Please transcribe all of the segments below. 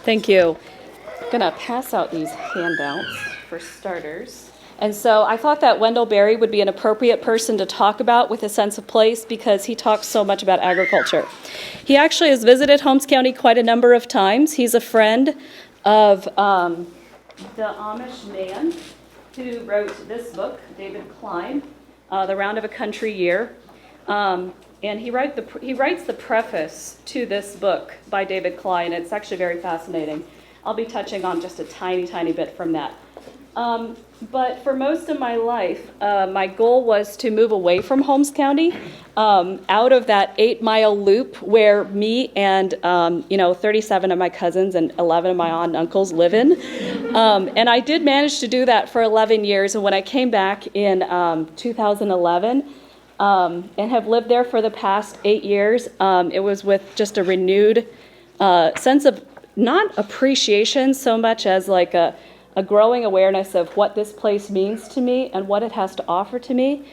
Thank you. I'm going to pass out these handouts for starters. And so I thought that Wendell Berry would be an appropriate person to talk about with a sense of place because he talks so much about agriculture. He actually has visited Holmes County quite a number of times. He's a friend of the Amish man who wrote this book, David Klein, The Round of a Country Year. And he writes the preface to this book by David Klein. It's actually very fascinating. I'll be touching on just a tiny, tiny bit from that. But for most of my life, my goal was to move away from Holmes County, out of that 8-mile loop where me and 37 of my cousins and 11 of my aunt and uncles live in. And I did manage to do that for 11 years. And when I came back in 2011, and have lived there for the past 8 years, it was with just a renewed sense of not appreciation so much as like a growing awareness of what this place means to me and what it has to offer to me,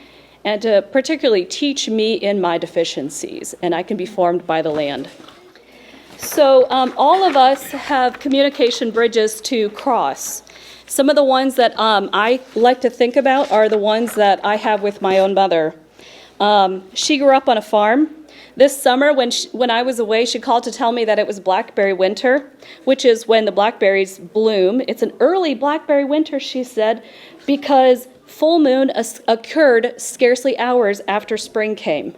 and to particularly teach me in my deficiencies, and I can be formed by the land. So all of us have communication bridges to cross. Some of the ones that I like to think about are the ones that I have with my own mother. She grew up on a farm. This summer, when I was away, she called to tell me that it was blackberry winter, which is when the blackberries bloom. It's an early blackberry winter, she said, because full moon occurred scarcely hours after spring came.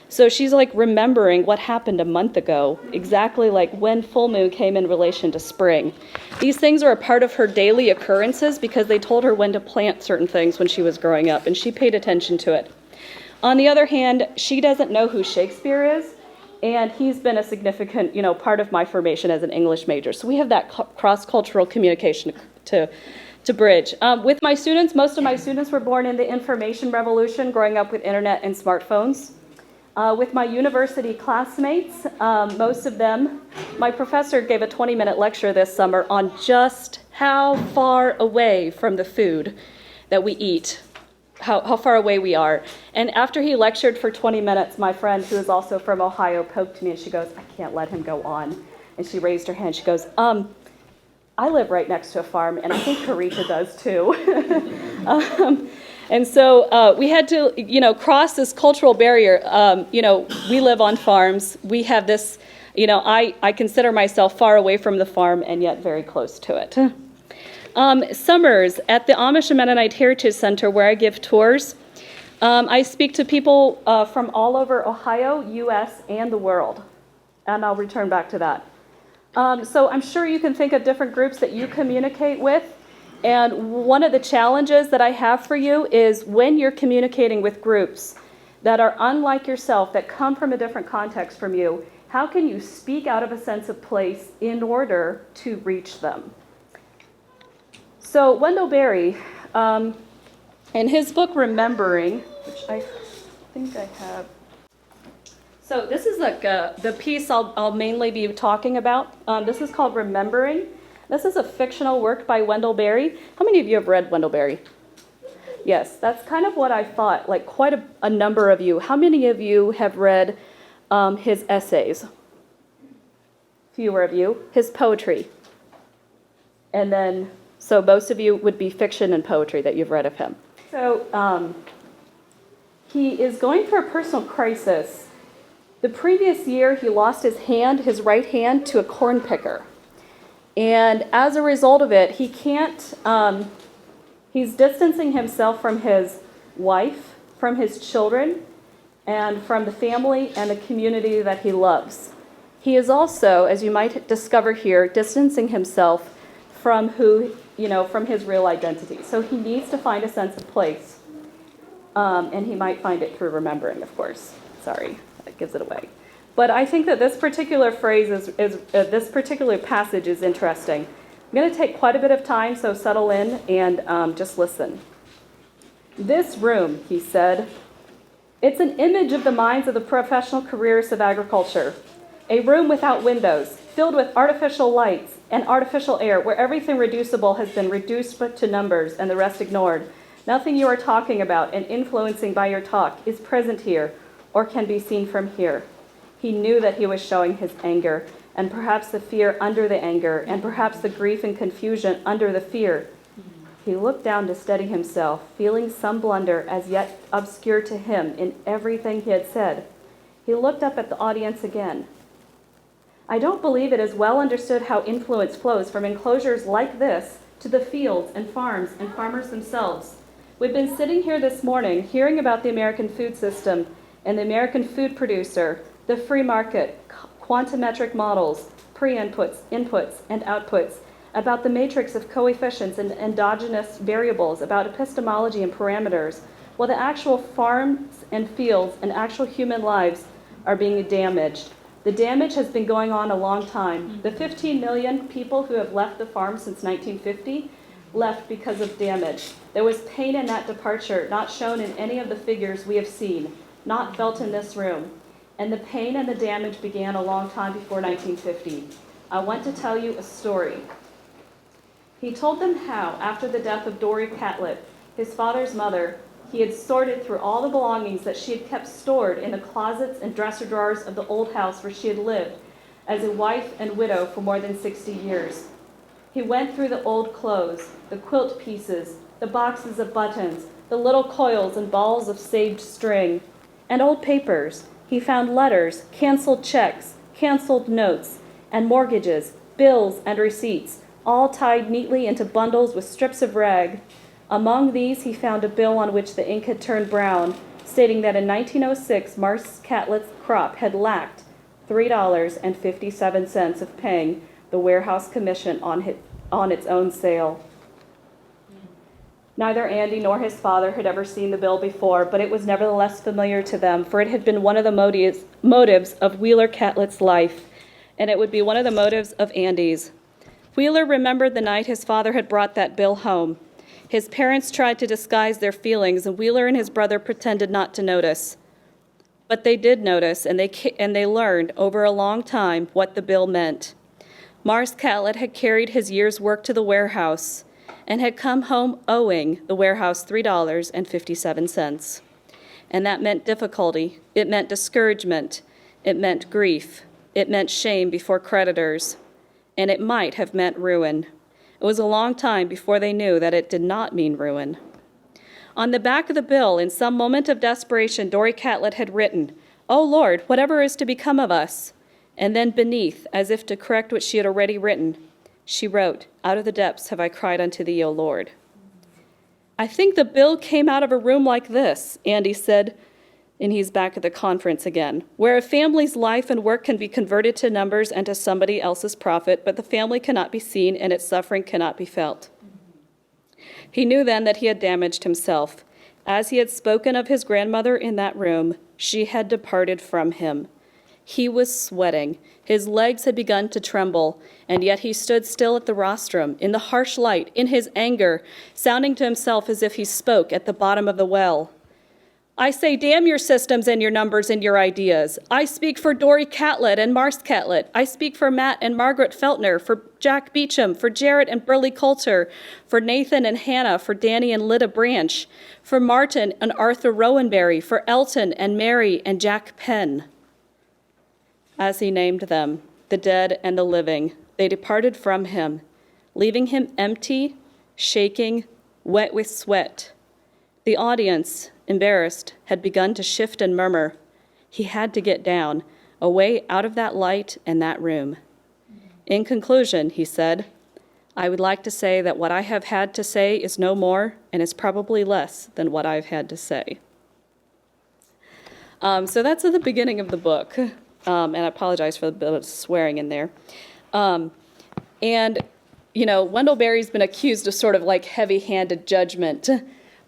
So she's like remembering what happened a month ago, exactly like when full moon came in relation to spring. These things are a part of her daily occurrences because they told her when to plant certain things when she was growing up, and she paid attention to it. On the other hand, she doesn't know who Shakespeare is, and he's been a significant, part of my formation as an English major. So we have that cross-cultural communication to bridge. With my students, most of my students were born in the information revolution, growing up with internet and smartphones. With my university classmates, most of them, my professor gave a 20-minute lecture this summer on just how far away from the food that we eat, how far away we are. And after he lectured for 20 minutes, my friend, who is also from Ohio, poked me and she goes, "I can't let him go on." And she raised her hand. She goes, "I live right next to a farm, and I think Karita does too." And so we had to, cross this cultural barrier. We live on farms. We have this, I consider myself far away from the farm and yet very close to it. Summers at the Amish and Mennonite Heritage Center, where I give tours, I speak to people from all over Ohio, U.S., and the world, and I'll return back to that. So I'm sure you can think of different groups that you communicate with, and one of the challenges that I have for you is when you're communicating with groups that are unlike yourself, that come from a different context from you, how can you speak out of a sense of place in order to reach them? So Wendell Berry, in his book Remembering, which I think I have. So this is like the piece I'll mainly be talking about. This is called Remembering. This is a fictional work by Wendell Berry. How many of you have read Wendell Berry? Yes, that's kind of what I thought, like quite a number of you. How many of you have read his essays? Fewer of you. His poetry. And then, so most of you would be fiction and poetry that you've read of him. So he is going through a personal crisis. The previous year, he lost his right hand, to a corn picker. And as a result of it, he can't, he's distancing himself from his wife, from his children, and from the family and the community that he loves. He is also, as you might discover here, distancing himself from from his real identity. So he needs to find a sense of place. And he might find it through remembering, of course. Sorry, that gives it away. But I think that this particular phrase this particular passage is interesting. I'm going to take quite a bit of time, so settle in and just listen. "This room," he said, "it's an image of the minds of the professional careerists of agriculture. A room without windows, filled with artificial lights and artificial air, where everything reducible has been reduced but to numbers and the rest ignored. Nothing you are talking about and influencing by your talk is present here or can be seen from here." He knew that he was showing his anger and perhaps the fear under the anger, and perhaps the grief and confusion under the fear. He looked down to steady himself, feeling some blunder as yet obscure to him in everything he had said. He looked up at the audience again. I don't believe it is well understood how influence flows from enclosures like this to the fields and farms and farmers themselves. We've been sitting here this morning hearing about the American food system and the American food producer, the free market, quantimetric models, pre-inputs, inputs, and outputs, about the matrix of coefficients and endogenous variables, about epistemology and parameters, while the actual farms and fields and actual human lives are being damaged. The damage has been going on a long time. The 15 million people who have left the farm since 1950 left because of damage. There was pain in that departure, not shown in any of the figures we have seen, not felt in this room. And the pain and the damage began a long time before 1950. I want to tell you a story. He told them how, after the death of Dory Catlett, his father's mother, he had sorted through all the belongings that she had kept stored in the closets and dresser drawers of the old house where she had lived as a wife and widow for more than 60 years. He went through the old clothes, the quilt pieces, the boxes of buttons, the little coils and balls of saved string, and old papers. He found letters, canceled checks, canceled notes, and mortgages, bills, and receipts, all tied neatly into bundles with strips of rag. Among these, he found a bill on which the ink had turned brown, stating that in 1906, Mars Catlett's crop had lacked $3.57 of paying the warehouse commission on its own sale. Neither Andy nor his father had ever seen the bill before, but it was nevertheless familiar to them, for it had been one of the motives of Wheeler Catlett's life, and it would be one of the motives of Andy's. Wheeler remembered the night his father had brought that bill home. His parents tried to disguise their feelings, and Wheeler and his brother pretended not to notice. But they did notice, and they learned over a long time what the bill meant. Mars Catlett had carried his year's work to the warehouse and had come home owing the warehouse $3.57. And that meant difficulty. It meant discouragement. It meant grief. It meant shame before creditors. And it might have meant ruin. It was a long time before they knew that it did not mean ruin. On the back of the bill, in some moment of desperation, Dory Catlett had written, "Oh Lord, whatever is to become of us?" And then beneath, as if to correct what she had already written, she wrote, "Out of the depths have I cried unto thee, O Lord." I think the bill came out of a room like this, Andy said, and he's back at the conference again, where a family's life and work can be converted to numbers and to somebody else's profit, but the family cannot be seen and its suffering cannot be felt. He knew then that he had damaged himself. As he had spoken of his grandmother in that room, she had departed from him. He was sweating. His legs had begun to tremble, and yet he stood still at the rostrum, in the harsh light, in his anger, sounding to himself as if he spoke at the bottom of the well. I say, damn your systems and your numbers and your ideas. I speak for Dory Catlett and Mars Catlett. I speak for Matt and Margaret Feltner, for Jack Beecham, for Jarrett and Burley Coulter, for Nathan and Hannah, for Danny and Lyda Branch, for Martin and Arthur Rowanberry, for Elton and Mary and Jack Penn. As he named them, the dead and the living, they departed from him, leaving him empty, shaking, wet with sweat. The audience, embarrassed, had begun to shift and murmur. He had to get down, away out of that light and that room. In conclusion, he said, I would like to say that what I have had to say is no more and is probably less than what I've had to say. So that's at the beginning of the book, and I apologize for the bit of swearing in there. And, you know, Wendell Berry's been accused of sort of like heavy-handed judgment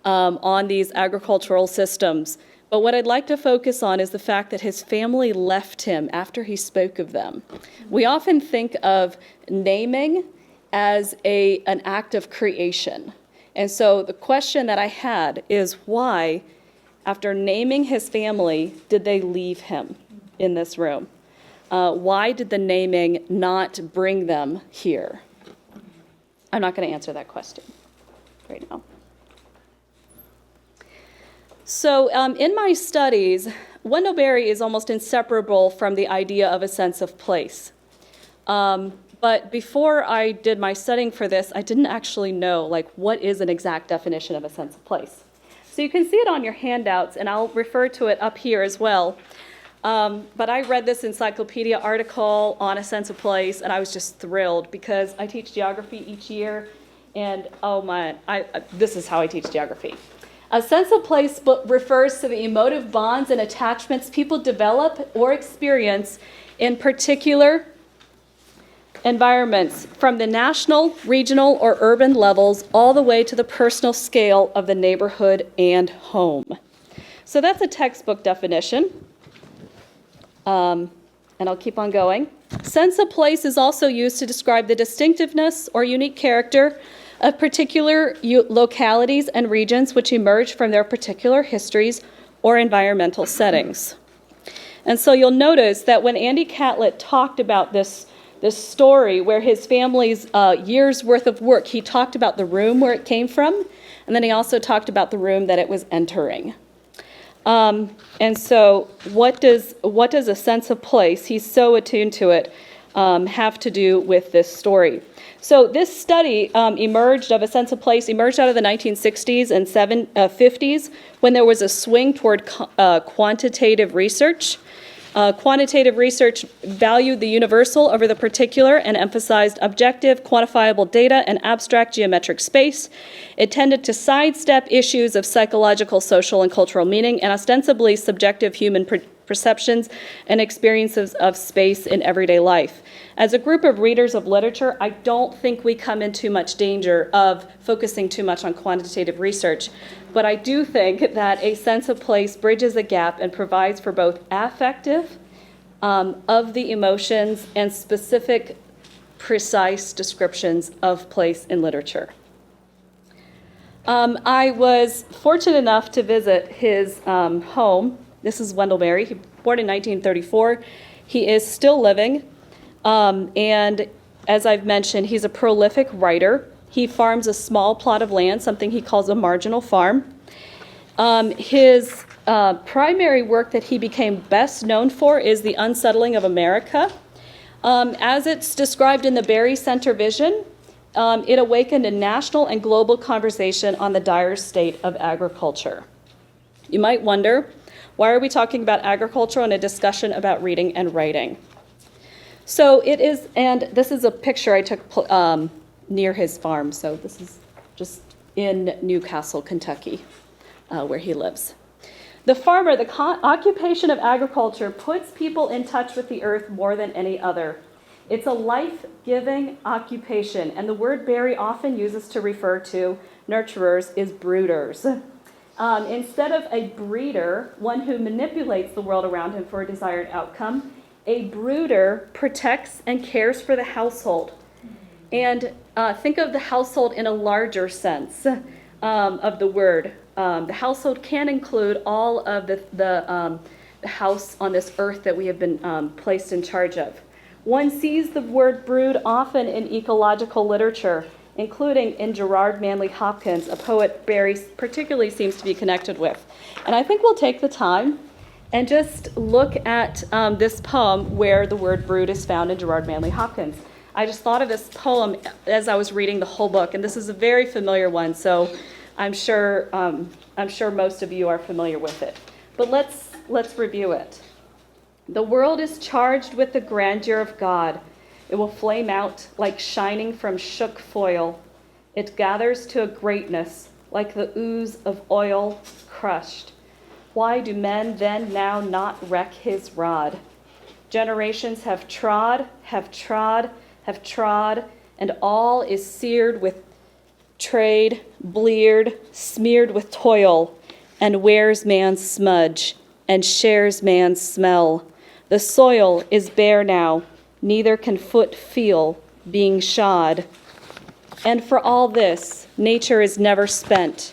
on these agricultural systems. But what I'd like to focus on is the fact that his family left him after he spoke of them. We often think of naming as an act of creation. And so the question that I had is why, after naming his family, did they leave him in this room? Why did the naming not bring them here? I'm not going to answer that question right now. So in my studies, Wendell Berry is almost inseparable from the idea of a sense of place. But before I did my studying for this, I didn't actually know, like, what is an exact definition of a sense of place. So you can see it on your handouts, and I'll refer to it up here as well. But I read this encyclopedia article on a sense of place, and I was just thrilled because I teach geography each year, and oh man, this is how I teach geography. A sense of place refers to the emotive bonds and attachments people develop or experience in particular environments, from the national, regional, or urban levels all the way to the personal scale of the neighborhood and home. So that's a textbook definition. And I'll keep on going. Sense of place is also used to describe the distinctiveness or unique character of particular localities and regions which emerge from their particular histories or environmental settings. And so you'll notice that when Andy Catlett talked about this story where his family's year's worth of work, he talked about the room where it came from, and then he also talked about the room that it was entering. And so what does a sense of place, he's so attuned to it, have to do with this story? So this study emerged out of the 1960s and 50s when there was a swing toward quantitative research. Quantitative research valued the universal over the particular and emphasized objective, quantifiable data and abstract geometric space. It tended to sidestep issues of psychological, social, and cultural meaning and ostensibly subjective human perceptions and experiences of space in everyday life. As a group of readers of literature, I don't think we come in too much danger of focusing too much on quantitative research, but I do think that a sense of place bridges a gap and provides for both affective of the emotions and specific, precise descriptions of place in literature. I was fortunate enough to visit his home. This is Wendell Berry. He was born in 1934. He is still living. And as I've mentioned, he's a prolific writer. He farms a small plot of land, something he calls a marginal farm. His primary work that he became best known for is The Unsettling of America. As it's described in the Berry Center Vision, it awakened a national and global conversation on the dire state of agriculture. You might wonder, why are we talking about agriculture in a discussion about reading and writing? So it is, and this is a picture I took near his farm. So this is just in Newcastle, Kentucky, where he lives. The farmer, the occupation of agriculture puts people in touch with the earth more than any other. It's a life-giving occupation, and the word Berry often uses to refer to nurturers is brooders. Instead of a breeder, one who manipulates the world around him for a desired outcome, a brooder protects and cares for the household. And think of the household in a larger sense of the word. The household can include all of the house on this earth that we have been placed in charge of. One sees the word brood often in ecological literature, including in Gerard Manley Hopkins, a poet Berry particularly seems to be connected with. And I think we'll take the time and just look at this poem where the word brood is found in Gerard Manley Hopkins. I just thought of this poem as I was reading the whole book, and this is a very familiar one, so I'm sure most of you are familiar with it. But let's review it. The world is charged with the grandeur of God. It will flame out like shining from shook foil. It gathers to a greatness like the ooze of oil crushed. Why do men then now not wreck his rod? Generations have trod, and all is seared with trade, bleared, smeared with toil, and wears man's smudge, and shares man's smell. The soil is bare now, neither can foot feel, being shod. And for all this, nature is never spent.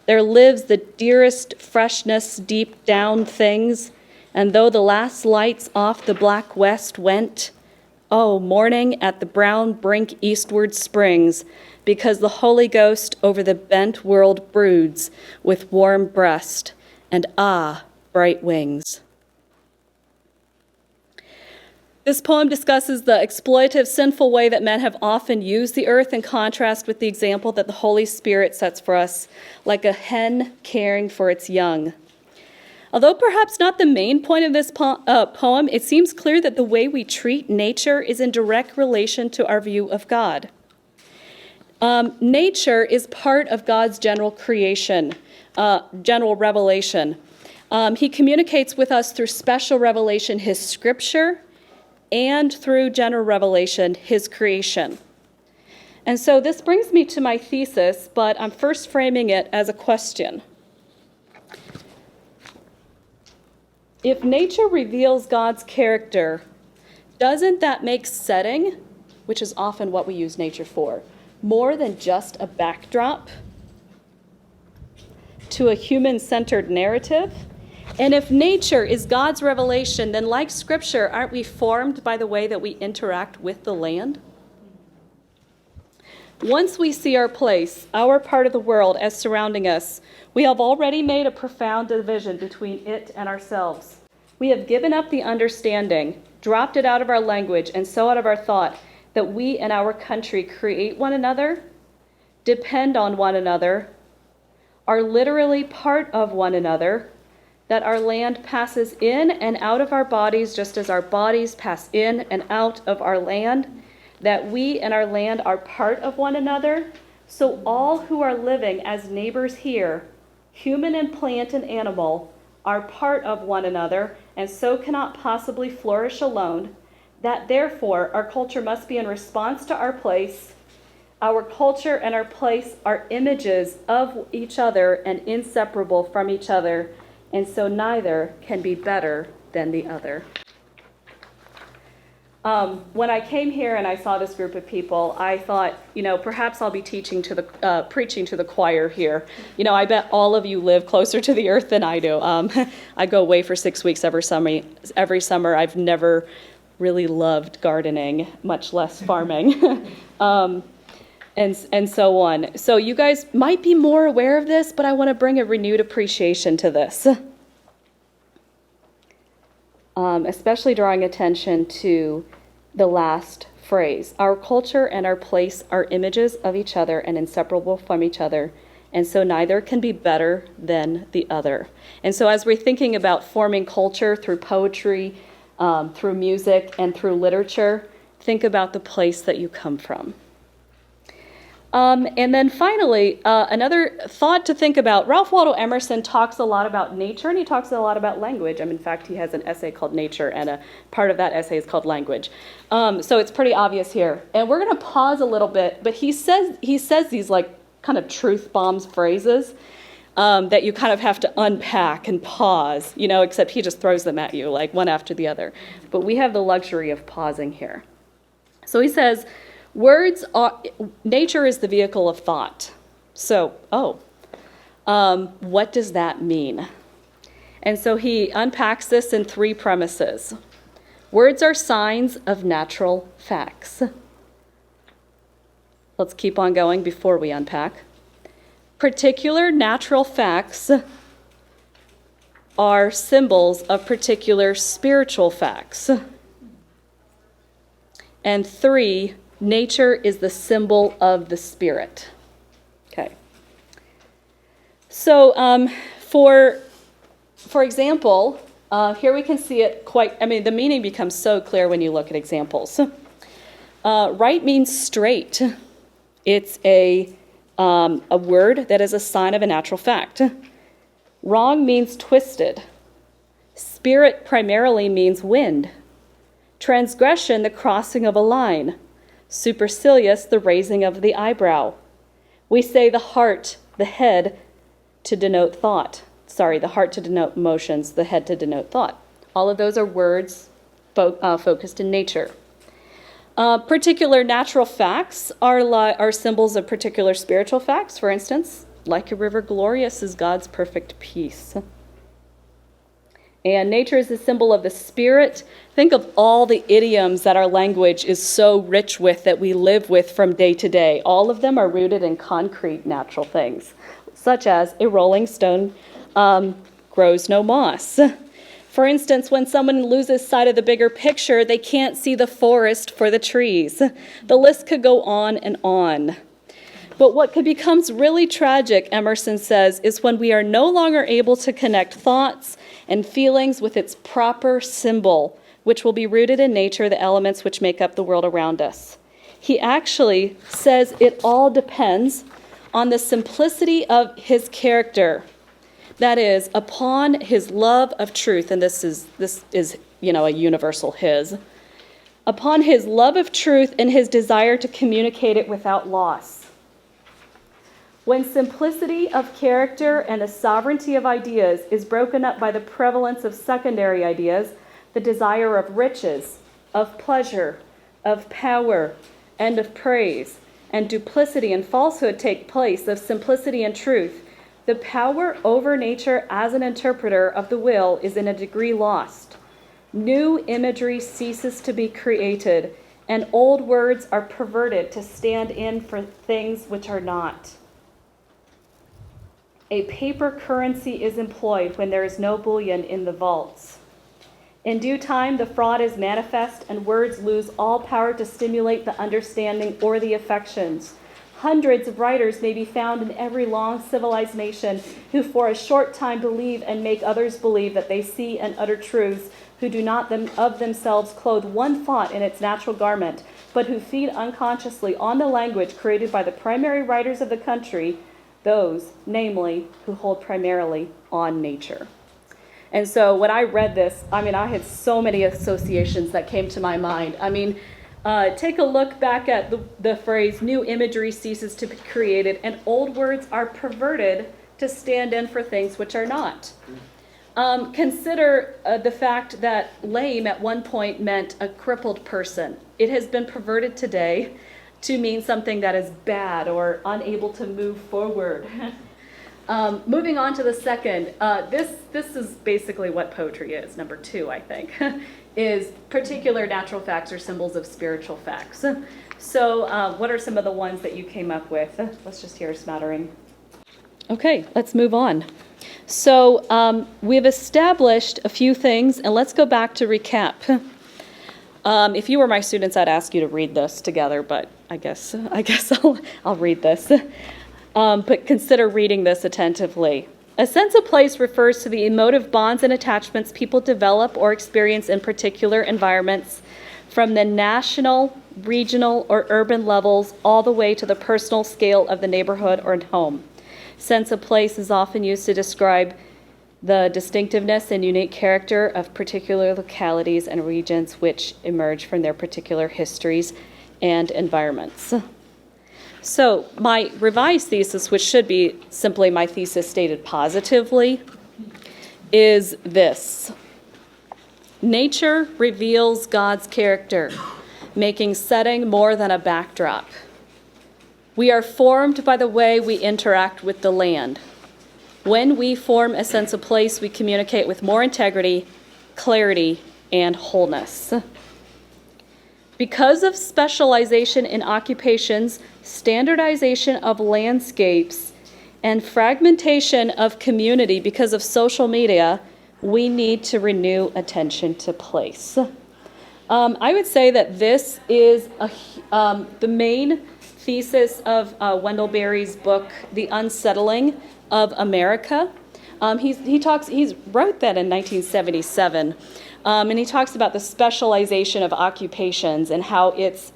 There lives the dearest freshness deep down things, and though the last lights off the black west went, oh, morning at the brown brink eastward springs, because the Holy Ghost over the bent world broods with warm breast and bright wings. This poem discusses the exploitative, sinful way that men have often used the earth in contrast with the example that the Holy Spirit sets for us, like a hen caring for its young. Although perhaps not the main point of this poem, it seems clear that the way we treat nature is in direct relation to our view of God. Nature is part of God's general creation, general revelation. He communicates with us through special revelation, his scripture, and through general revelation, his creation. And so this brings me to my thesis, but I'm first framing it as a question. If nature reveals God's character, doesn't that make setting, which is often what we use nature for, more than just a backdrop to a human-centered narrative? And if nature is God's revelation, then like Scripture, aren't we formed by the way that we interact with the land? Once we see our place, our part of the world as surrounding us, we have already made a profound division between it and ourselves. We have given up the understanding, dropped it out of our language, and so out of our thought that we and our country create one another, depend on one another, are literally part of one another, that our land passes in and out of our bodies just as our bodies pass in and out of our land, that we and our land are part of one another, so all who are living as neighbors here, human and plant and animal, are part of one another, and so cannot possibly flourish alone, that therefore our culture must be in response to our place. Our culture and our place are images of each other and inseparable from each other, and so neither can be better than the other. When I came here and I saw this group of people, I thought, perhaps I'll be preaching to the choir here. I bet all of you live closer to the earth than I do. I go away for 6 weeks every summer. I've never really loved gardening, much less farming, and so on. So you guys might be more aware of this, but I want to bring a renewed appreciation to this, especially drawing attention to the last phrase. Our culture and our place are images of each other and inseparable from each other, and so neither can be better than the other. And so as we're thinking about forming culture through poetry, through music, and through literature, think about the place that you come from. And then finally, another thought to think about, Ralph Waldo Emerson talks a lot about nature, and he talks a lot about language. In fact, he has an essay called Nature, and a part of that essay is called Language. So it's pretty obvious here. And we're going to pause a little bit, but he says these like kind of truth bombs phrases that you kind of have to unpack and pause, except he just throws them at you like one after the other. But we have the luxury of pausing here. So he says, nature is the vehicle of thought. So, what does that mean? And so he unpacks this in 3 premises. Words are signs of natural facts. Let's keep on going before we unpack. Particular natural facts are symbols of particular spiritual facts. And 3, nature is the symbol of the Spirit. Okay. So, for example, here we can see it the meaning becomes so clear when you look at examples. Right means straight. It's a word that is a sign of a natural fact. Wrong means twisted. Spirit primarily means wind. Transgression, the crossing of a line. Supercilious, the raising of the eyebrow. We say the heart, the head, to denote thought. The heart to denote emotions, the head to denote thought. All of those are words focused in nature. Particular natural facts are symbols of particular spiritual facts. For instance, like a river glorious is God's perfect peace. And nature is a symbol of the Spirit. Think of all the idioms that our language is so rich with, that we live with from day to day. All of them are rooted in concrete natural things, such as a rolling stone grows no moss. For instance, when someone loses sight of the bigger picture, they can't see the forest for the trees. The list could go on and on. But what becomes really tragic, Emerson says, is when we are no longer able to connect thoughts and feelings with its proper symbol, which will be rooted in nature, the elements which make up the world around us. He actually says it all depends on the simplicity of his character. That is, upon his love of truth, and this is a universal his, upon his love of truth and his desire to communicate it without loss. When simplicity of character and the sovereignty of ideas is broken up by the prevalence of secondary ideas, the desire of riches, of pleasure, of power, and of praise, and duplicity and falsehood take place of simplicity and truth, the power over nature as an interpreter of the will is in a degree lost. New imagery ceases to be created, and old words are perverted to stand in for things which are not. A paper currency is employed when there is no bullion in the vaults. In due time, the fraud is manifest, and words lose all power to stimulate the understanding or the affections. Hundreds of writers may be found in every long civilized nation who for a short time believe and make others believe that they see and utter truths, who do not of themselves clothe one thought in its natural garment, but who feed unconsciously on the language created by the primary writers of the country, those, namely, who hold primarily on nature. And so when I read this, I had so many associations that came to my mind. Take a look back at the phrase, new imagery ceases to be created, and old words are perverted to stand in for things which are not. Consider the fact that lame at one point meant a crippled person. It has been perverted today to mean something that is bad or unable to move forward. Moving on to the second, this is basically what poetry is, number 2, I think, is particular natural facts or symbols of spiritual facts. So what are some of the ones that you came up with? Let's just hear a smattering. Okay, let's move on. So we've established a few things, and let's go back to recap. If you were my students, I'd ask you to read this together, but I guess I'll read this. But consider reading this attentively. A sense of place refers to the emotive bonds and attachments people develop or experience in particular environments, from the national, regional, or urban levels all the way to the personal scale of the neighborhood or home. Sense of place is often used to describe the distinctiveness and unique character of particular localities and regions which emerge from their particular histories and environments. So my revised thesis, which should be simply my thesis stated positively, is this. Nature reveals God's character, making setting more than a backdrop. We are formed by the way we interact with the land. When we form a sense of place, we communicate with more integrity, clarity, and wholeness. Because of specialization in occupations, standardization of landscapes, and fragmentation of community because of social media, we need to renew attention to place. I would say that this is the main thesis of Wendell Berry's book, The Unsettling of America. He wrote that in 1977. And he talks about the specialization of occupations and how it's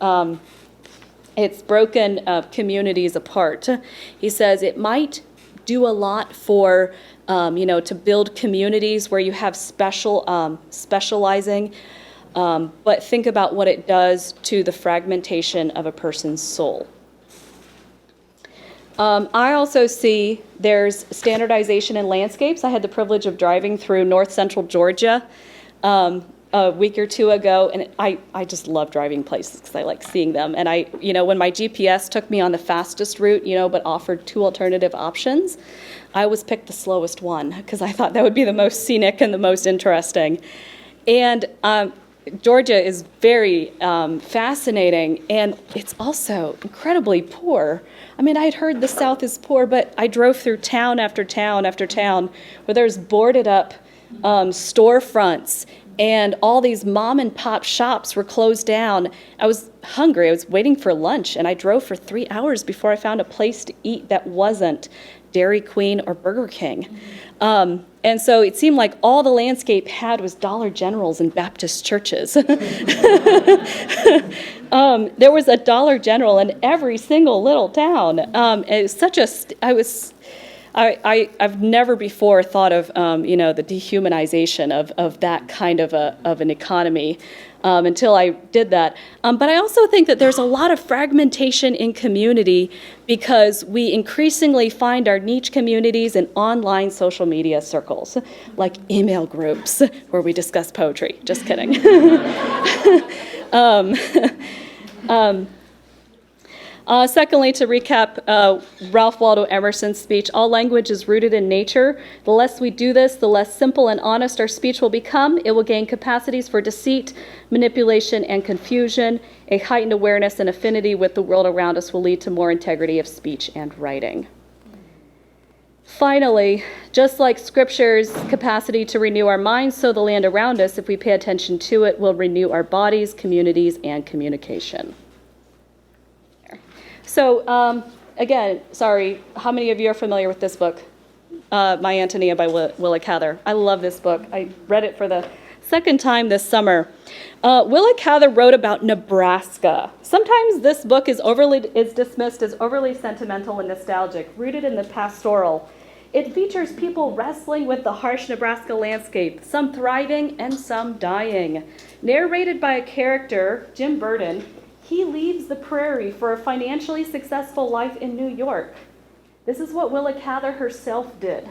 broken communities apart. He says it might do a lot for, to build communities where you have specializing, but think about what it does to the fragmentation of a person's soul. I also see there's standardization in landscapes. I had the privilege of driving through north central Georgia a week or two ago, and I just love driving places because I like seeing them. And when my GPS took me on the fastest route, but offered 2 alternative options, I always picked the slowest one because I thought that would be the most scenic and the most interesting. And Georgia is very fascinating, and it's also incredibly poor. I'd heard the South is poor, but I drove through town after town after town where there's boarded up storefronts, and all these mom and pop shops were closed down. I was hungry. I was waiting for lunch, and I drove for 3 hours before I found a place to eat that wasn't Dairy Queen or Burger King. And so it seemed like all the landscape had was Dollar Generals and Baptist churches. There was a Dollar General in every single little town. It was such a, I've never before thought of, the dehumanization of that kind of an economy until I did that. But I also think that there's a lot of fragmentation in community because we increasingly find our niche communities in online social media circles, like email groups where we discuss poetry. Just kidding. Secondly, to recap Ralph Waldo Emerson's speech, all language is rooted in nature. The less we do this, the less simple and honest our speech will become. It will gain capacities for deceit, manipulation, and confusion. A heightened awareness and affinity with the world around us will lead to more integrity of speech and writing. Finally, just like Scripture's capacity to renew our minds, so the land around us, if we pay attention to it, will renew our bodies, communities, and communication. So, again, sorry, how many of you are familiar with this book? My Antonia by Willa Cather. I love this book. I read it for the second time this summer. Willa Cather wrote about Nebraska. Sometimes this book is dismissed as overly sentimental and nostalgic, rooted in the pastoral. It features people wrestling with the harsh Nebraska landscape, some thriving and some dying. Narrated by a character, Jim Burden, he leaves the prairie for a financially successful life in New York. This is what Willa Cather herself did.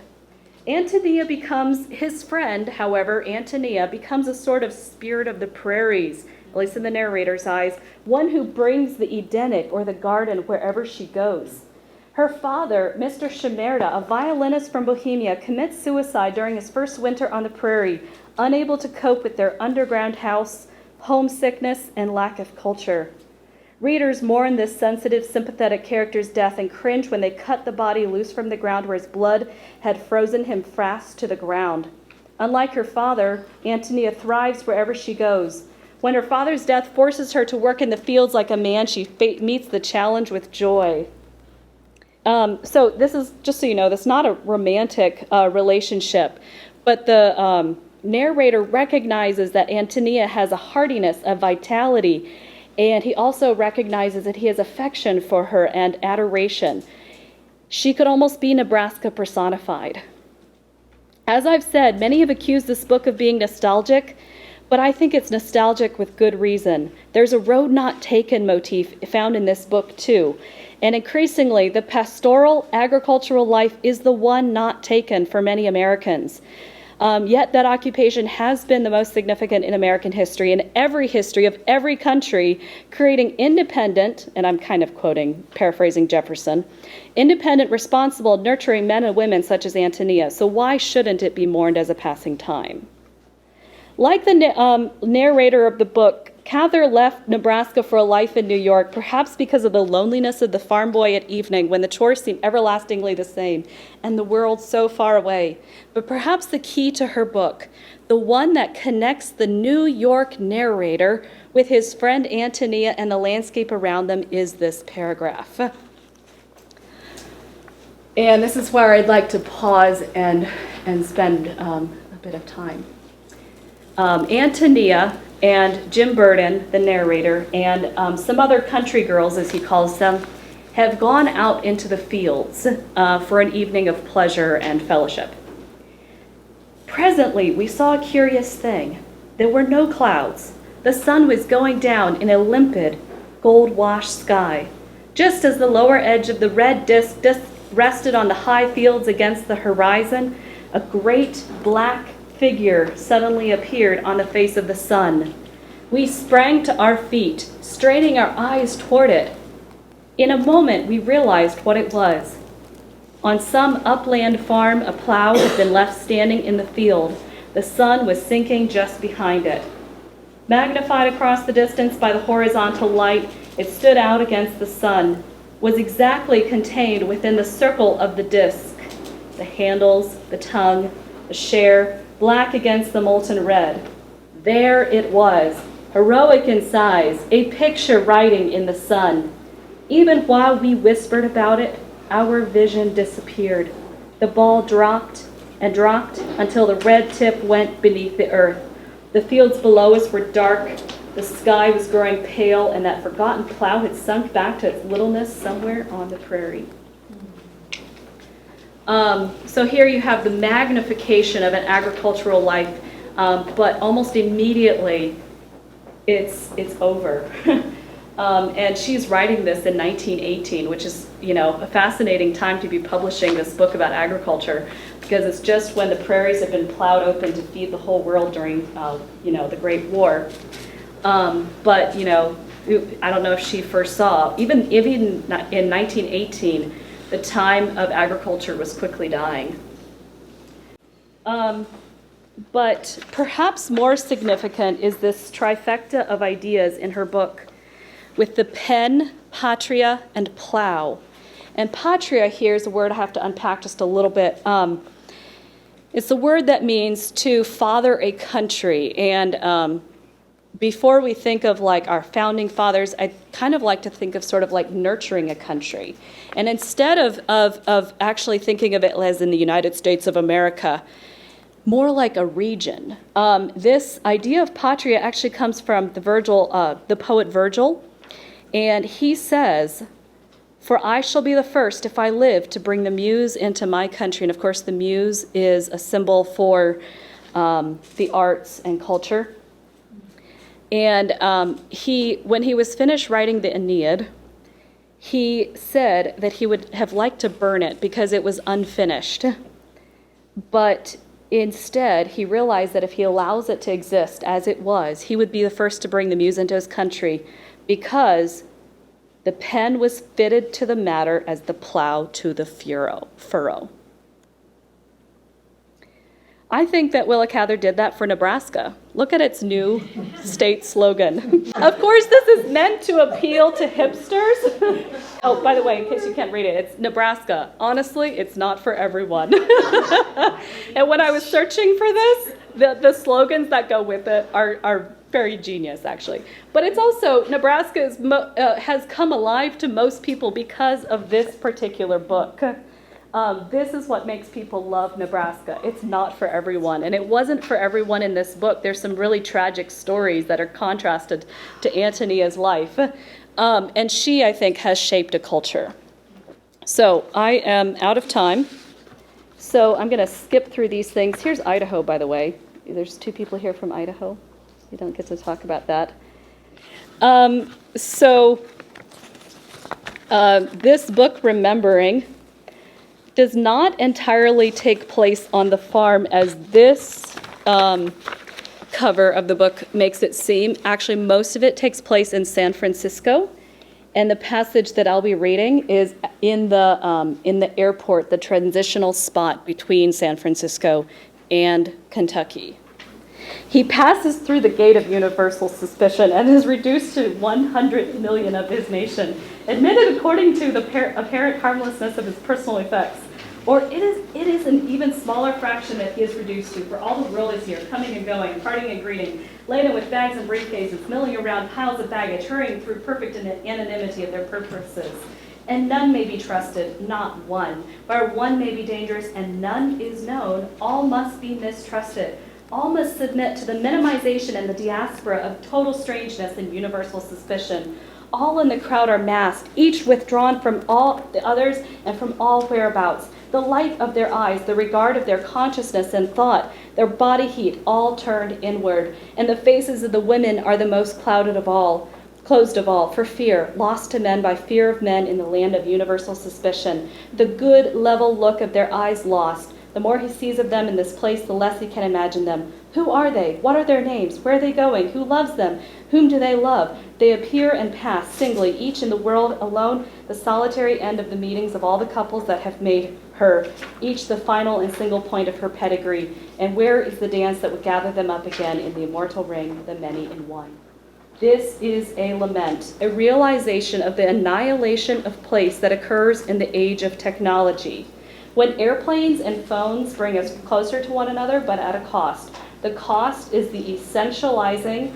Antonia becomes his friend, however. Antonia becomes a sort of spirit of the prairies, at least in the narrator's eyes, one who brings the Edenic or the garden wherever she goes. Her father, Mr. Shimerda, a violinist from Bohemia, commits suicide during his first winter on the prairie, unable to cope with their underground house, homesickness, and lack of culture. Readers mourn this sensitive, sympathetic character's death and cringe when they cut the body loose from the ground where his blood had frozen him fast to the ground. Unlike her father, Antonia thrives wherever she goes. When her father's death forces her to work in the fields like a man, she meets the challenge with joy. So this is, just so you know, this is not a romantic relationship, but the narrator recognizes that Antonia has a heartiness, a vitality, and he also recognizes that he has affection for her and adoration. She could almost be Nebraska personified. As I've said, many have accused this book of being nostalgic, but I think it's nostalgic with good reason. There's a road not taken motif found in this book too. And increasingly, the pastoral agricultural life is the one not taken for many Americans. Yet that occupation has been the most significant in American history, in every history of every country, creating independent, and I'm kind of paraphrasing Jefferson, independent, responsible, nurturing men and women such as Antonia. So why shouldn't it be mourned as a passing time? Like the narrator of the book, Cather left Nebraska for a life in New York, perhaps because of the loneliness of the farm boy at evening when the chores seem everlastingly the same and the world so far away. But perhaps the key to her book, the one that connects the New York narrator with his friend Antonia and the landscape around them, is this paragraph. And this is where I'd like to pause and spend a bit of time. Antonia and Jim Burden, the narrator, and some other country girls, as he calls them, have gone out into the fields for an evening of pleasure and fellowship. Presently, we saw a curious thing. There were no clouds. The sun was going down in a limpid, gold-washed sky. Just as the lower edge of the red disk rested on the high fields against the horizon, a great black figure suddenly appeared on the face of the sun. We sprang to our feet, straining our eyes toward it. In a moment, we realized what it was. On some upland farm, a plow had been left standing in the field. The sun was sinking just behind it. Magnified across the distance by the horizontal light, it stood out against the sun, was exactly contained within the circle of the disk. The handles, the tongue, the share, black against the molten red. There it was, heroic in size, a picture writing in the sun. Even while we whispered about it, our vision disappeared. The ball dropped and dropped until the red tip went beneath the earth. The fields below us were dark, the sky was growing pale, and that forgotten plow had sunk back to its littleness somewhere on the prairie. So here you have the magnification of an agricultural life, but almost immediately it's over. And she's writing this in 1918, which is, a fascinating time to be publishing this book about agriculture, because it's just when the prairies have been plowed open to feed the whole world during, the Great War. But, I don't know if she first saw, even in 1918, the time of agriculture was quickly dying. But perhaps more significant is this trifecta of ideas in her book with the pen, patria, and plow. And patria here is a word I have to unpack just a little bit. It's a word that means to father a country. And before we think of like our founding fathers, I kind of like to think of sort of like nurturing a country. And instead of actually thinking of it as in the United States of America, more like a region. This idea of patria actually comes from the poet Virgil. And he says, "For I shall be the first, if I live, to bring the muse into my country." And of course, the muse is a symbol for the arts and culture. And when he was finished writing the Aeneid, he said that he would have liked to burn it because it was unfinished. But instead, he realized that if he allows it to exist as it was, he would be the first to bring the muse into his country, because the pen was fitted to the matter as the plow to the furrow. I think that Willa Cather did that for Nebraska. Look at its new state slogan. Of course, this is meant to appeal to hipsters. Oh, by the way, in case you can't read it, it's Nebraska. Honestly, it's not for everyone. And when I was searching for this, the slogans that go with it are very genius, actually. But it's also, Nebraska has come alive to most people because of this particular book. This is what makes people love Nebraska. It's not for everyone. And it wasn't for everyone in this book. There's some really tragic stories that are contrasted to Antonia's life. And she, I think, has shaped a culture. So I am out of time. So I'm going to skip through these things. Here's Idaho, by the way. There's 2 people here from Idaho. You don't get to talk about that. This book, Remembering, does not entirely take place on the farm as this cover of the book makes it seem. Actually, most of it takes place in San Francisco. And the passage that I'll be reading is in the airport, the transitional spot between San Francisco and Kentucky. He passes through the gate of universal suspicion and is reduced to 100 million of his nation, admitted according to the apparent harmlessness of his personal effects. Or it is an even smaller fraction that he is reduced to, for all the world is here, coming and going, parting and greeting, laden with bags and briefcases, milling around piles of baggage, hurrying through perfect anonymity of their purposes. And none may be trusted, not one. Where one may be dangerous and none is known, all must be mistrusted. All must submit to the minimization and the diaspora of total strangeness and universal suspicion. All in the crowd are masked, each withdrawn from all the others and from all whereabouts. The light of their eyes, the regard of their consciousness and thought, their body heat, all turned inward. And the faces of the women are the most clouded of all, closed of all, for fear, lost to men by fear of men in the land of universal suspicion. The good, level look of their eyes lost. The more he sees of them in this place, the less he can imagine them. Who are they? What are their names? Where are they going? Who loves them? Whom do they love? They appear and pass singly, each in the world alone, the solitary end of the meetings of all the couples that have made her, each the final and single point of her pedigree. And where is the dance that would gather them up again in the immortal ring, the many in one? This is a lament, a realization of the annihilation of place that occurs in the age of technology. When airplanes and phones bring us closer to one another, but at a cost. The cost is the essentializing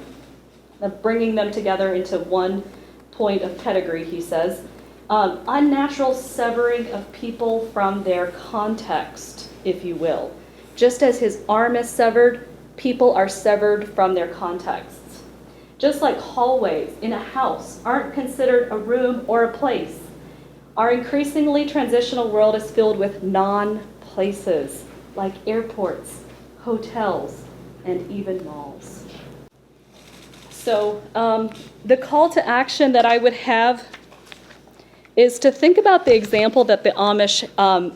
of bringing them together into one point of pedigree, he says. Unnatural severing of people from their context, if you will. Just as his arm is severed, people are severed from their contexts. Just like hallways in a house aren't considered a room or a place, our increasingly transitional world is filled with non-places, like airports, hotels, and even malls. So the call to action that I would have is to think about the example that the Amish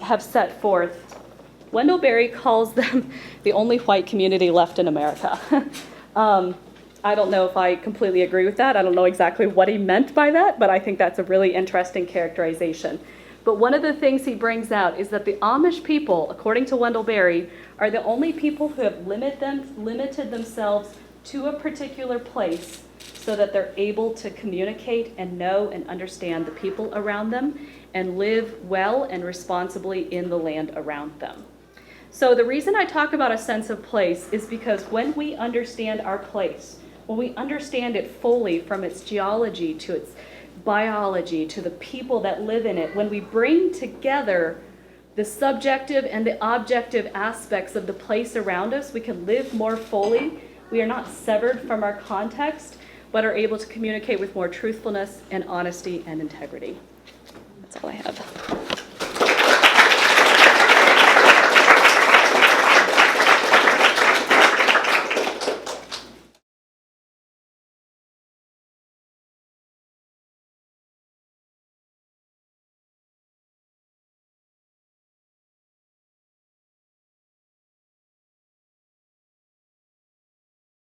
have set forth. Wendell Berry calls them the only white community left in America. I don't know if I completely agree with that. I don't know exactly what he meant by that, but I think that's a really interesting characterization. But one of the things he brings out is that the Amish people, according to Wendell Berry, are the only people who have limited themselves to a particular place so that they're able to communicate and know and understand the people around them and live well and responsibly in the land around them. So the reason I talk about a sense of place is because when we understand our place, when we understand it fully from its geology to its biology to the people that live in it, when we bring together the subjective and the objective aspects of the place around us, we can live more fully. We are not severed from our context, but are able to communicate with more truthfulness and honesty and integrity. That's all I have.